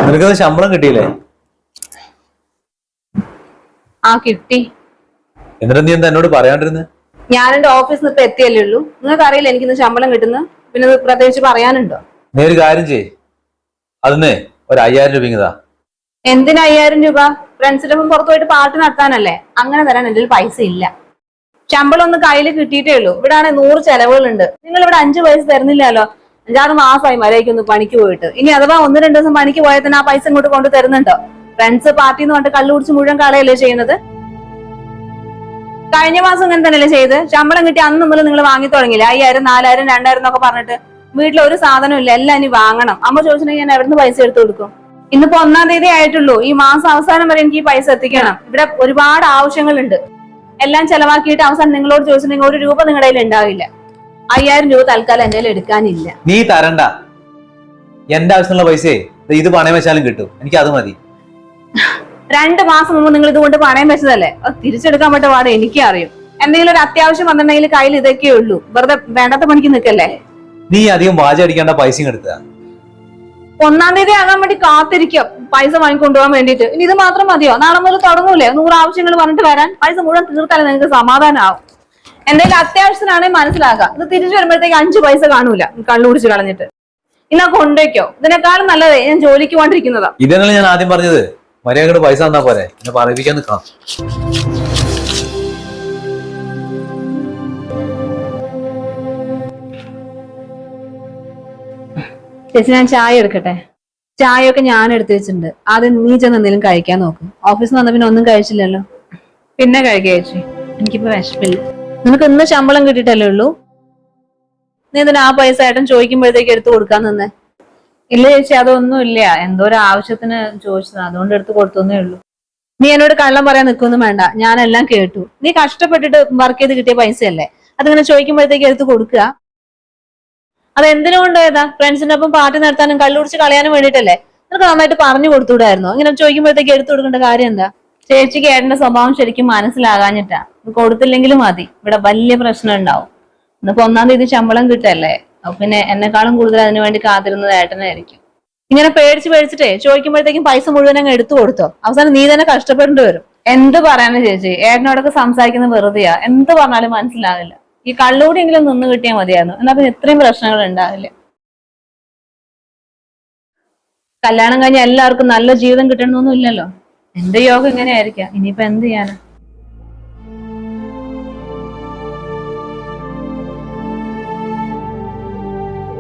നിനക്കത് ശമ്പളം കിട്ടിയില്ലേ? ആ കിട്ടി. എന്നിട്ട് നീ എന്താ എന്നോട് പറയാണ്ടിരുന്നേ? ഞാൻ എന്റെ ഓഫീസിൽ ഇപ്പൊ എത്തിയല്ലേ ഉള്ളൂ. നിങ്ങൾക്ക് അറിയില്ല എനിക്കിന്ന് ശമ്പളം കിട്ടുന്നു. പിന്നെ പ്രത്യേകിച്ച് പറയാനുണ്ടോ? നീ ഒരു കാര്യം ചെയ്യ്, അതിന് ഒരു 5000 രൂപ ഇങ്ങതാ. എന്തിനാ 5000 രൂപ? ഫ്രണ്ട്സിന്റെ ഒപ്പം പുറത്തു പോയിട്ട് പാർട്ടി നടത്താനല്ലേ? അങ്ങനെ തരാൻ എന്റെ പൈസ ഇല്ല. ശമ്പളം ഒന്ന് കയ്യിൽ കിട്ടിയിട്ടേ ഉള്ളൂ. ഇവിടെ ആണെങ്കിൽ 100 ചെലവുകളുണ്ട്. നിങ്ങൾ ഇവിടെ 5 പൈസ തരുന്നില്ലല്ലോ. 5-6 മാസമായി മര്യാദയ്ക്കൊന്ന് പണിക്ക് പോയിട്ട്. ഇനി അഥവാ 1-2 ദിവസം പണിക്ക് പോയാൽ തന്നെ ആ പൈസ ഇങ്ങോട്ട് കൊണ്ടു തരുന്നുണ്ടോ? ഫ്രണ്ട്സ് പാർട്ടി എന്ന് പറഞ്ഞിട്ട് കള്ളു കുടിച്ച് മുഴുവൻ കളയല്ലേ ചെയ്യുന്നത്? കഴിഞ്ഞ മാസം ഇങ്ങനെ തന്നെയല്ലേ ചെയ്ത്? ശമ്പളം കിട്ടി അന്ന് മുതൽ നിങ്ങൾ വാങ്ങി തുടങ്ങിയില്ല. 5000, 4000, 2000 എന്നൊക്കെ പറഞ്ഞിട്ട്. വീട്ടിൽ ഒരു സാധനം ഇല്ല, എല്ലാം ഇനി വാങ്ങണം. അമ്മ ചോദിച്ചിട്ടുണ്ടെങ്കിൽ ഞാൻ എവിടുന്ന് പൈസ എടുത്തു കൊടുക്കും? ഇന്നിപ്പോ 1-ാം തീയതി ആയിട്ടുള്ളൂ. ഈ മാസം അവസാനം വരെ എനിക്ക് ഈ പൈസ എത്തിക്കണം. ഇവിടെ ഒരുപാട് ആവശ്യങ്ങളുണ്ട്. എല്ലാം ചെലവാക്കിയിട്ട് അവസാനം നിങ്ങളോട് ചോദിച്ചിട്ടുണ്ടെങ്കിൽ 1 രൂപ നിങ്ങളുടെ കയ്യിൽ ഉണ്ടാവില്ല. 5000 രൂപ തൽക്കാലം എന്റെ കയ്യിൽ എടുക്കാനില്ല. നീ തരണ്ട. എന്റെ ആവശ്യമുള്ള പൈസയെ ഇത് പണയം വെച്ചാലും കിട്ടും. എനിക്ക് അത് മതി. 2 മാസം മുമ്പ് നിങ്ങൾ ഇതുകൊണ്ട് പണയം വെച്ചതല്ലേ? അത് തിരിച്ചെടുക്കാൻ പറ്റ പാട് എനിക്ക് അറിയും. എന്തെങ്കിലും ഒരു അത്യാവശ്യം വന്നിട്ടുണ്ടെങ്കിൽ കയ്യിൽ ഇതൊക്കെ ഉള്ളൂ. വെറുതെ വേണ്ടാത്ത പണിക്ക് നിൽക്കല്ലേ. നീ അധികം വാചം അടിക്കേണ്ട, പൈസയും എടുത്ത 1-ാം തീയതി ആകാൻ വേണ്ടി കാത്തിരിക്കുക പൈസ വാങ്ങിക്കൊണ്ടുപോകാൻ വേണ്ടിട്ട്. ഇനി ഇത് മാത്രം മതിയോ? നാളെ മുതൽ തുടങ്ങൂലേ 100 ആവശ്യങ്ങൾ പറഞ്ഞിട്ട് വരാൻ? പൈസ മുഴുവൻ തീർത്താലേ നിങ്ങൾക്ക് സമാധാനമാവും. എന്തെങ്കിലും അത്യാവശ്യത്തിനാണെങ്കിൽ മനസ്സിലാക്കുക. ഇത് തിരിച്ചു വരുമ്പോഴത്തേക്ക് 5 പൈസ കാണൂല, കള്ളു കുടിച്ച് കളഞ്ഞിട്ട്. ഇന്നാ കൊണ്ടുവയ്ക്കോ. ഇതിനേക്കാളും നല്ലതേ ഞാൻ ജോലിക്ക് പോകാണ്ടിരിക്കുന്നതാ. ഇതല്ലേ ഞാൻ ആദ്യം പറഞ്ഞത്. മര്യാദ പൈസ തന്നാ പോരെ, എന്നെ പറയിപ്പിക്കാൻ നിൽക്കാം. ചേച്ചി ഞാൻ ചായ എടുക്കട്ടെ? ചായയൊക്കെ ഞാൻ എടുത്തു വെച്ചിട്ടുണ്ട്. ആദ്യം നീ ചെന്ന് എന്തെങ്കിലും കഴിക്കാൻ നോക്കും. ഓഫീസിൽ വന്ന പിന്നെ ഒന്നും കഴിച്ചില്ലല്ലോ. പിന്നെ കഴിക്കുക ചേച്ചി, എനിക്കിപ്പോ വിശപ്പില്ല. നിനക്ക് ഇന്ന് ശമ്പളം കിട്ടിയിട്ടല്ലേ ഉള്ളൂ? നീ എന്തിനാ ആ പൈസ ഏട്ടൻ ചോദിക്കുമ്പോഴത്തേക്ക് എടുത്തു കൊടുക്കാൻ നിന്നേ? ഇല്ല ചേച്ചി, അതൊന്നും ഇല്ല. എന്തോ ഒരു ആവശ്യത്തിന് ചോദിച്ചതാ, അതുകൊണ്ട് എടുത്ത് കൊടുത്തേ ഉള്ളൂ. നീ എന്നോട് കള്ളം പറയാൻ നിൽക്കൊന്നും വേണ്ട. ഞാനെല്ലാം കേട്ടു. നീ കഷ്ടപ്പെട്ടിട്ട് വർക്ക് ചെയ്ത് കിട്ടിയ പൈസയല്ലേ, അതിങ്ങനെ ചോദിക്കുമ്പോഴത്തേക്ക് എടുത്ത് കൊടുക്കുക. അത് എന്തിനുകൊണ്ട് ഏതാ? ഫ്രണ്ട്സിന്റെ ഒപ്പം പാർട്ടി നടത്താനും കള്ളുടിച്ച് കളയാനും വേണ്ടിട്ടല്ലേ? നിനക്ക് നന്നായിട്ട് പറഞ്ഞു കൊടുത്തുകൂടായിരുന്നോ? ഇങ്ങനെ ചോദിക്കുമ്പോഴത്തേക്ക് എടുത്തു കൊടുക്കേണ്ട കാര്യം എന്താ? ചേച്ചിക്ക് ഏട്ടന്റെ സ്വഭാവം ശരിക്കും മനസ്സിലാകാഞ്ഞിട്ടാ. ഇത് കൊടുത്തില്ലെങ്കിലും മതി, ഇവിടെ വലിയ പ്രശ്നം ഉണ്ടാവും. ഇന്നിപ്പോ 1-ാം തീയതി ശമ്പളം കിട്ടല്ലേ? അപ്പൊ പിന്നെ എന്നെക്കാളും കൂടുതൽ അതിനു വേണ്ടി കാത്തിരുന്നത് ഏട്ടനായിരിക്കും. ഇങ്ങനെ പേടിച്ചിട്ടേ ചോദിക്കുമ്പോഴത്തേക്കും പൈസ മുഴുവൻ അങ്ങ് എടുത്തു കൊടുത്തോ? അവസാനം നീ തന്നെ കഷ്ടപ്പെടേണ്ടി വരും. എന്ത് പറയാനാ ചേച്ചി? ഏട്ടനോടൊക്കെ സംസാരിക്കുന്നത് വെറുതെയാ. എന്ത് പറഞ്ഞാലും മനസ്സിലാവില്ല. ഈ കള്ളൂടെയെങ്കിലും നിന്ന് കിട്ടിയാൽ മതിയായിരുന്നു. എന്നാ പിന്നെ ഇത്രയും പ്രശ്നങ്ങൾ ഉണ്ടാവില്ല. കല്യാണം കഴിഞ്ഞ എല്ലാവർക്കും നല്ല ജീവിതം കിട്ടണമെന്നൊന്നും ഇല്ലല്ലോ. എന്റെ യോഗം ഇങ്ങനെയായിരിക്കാം. ഇനിയിപ്പോ എന്ത് ചെയ്യാനാ?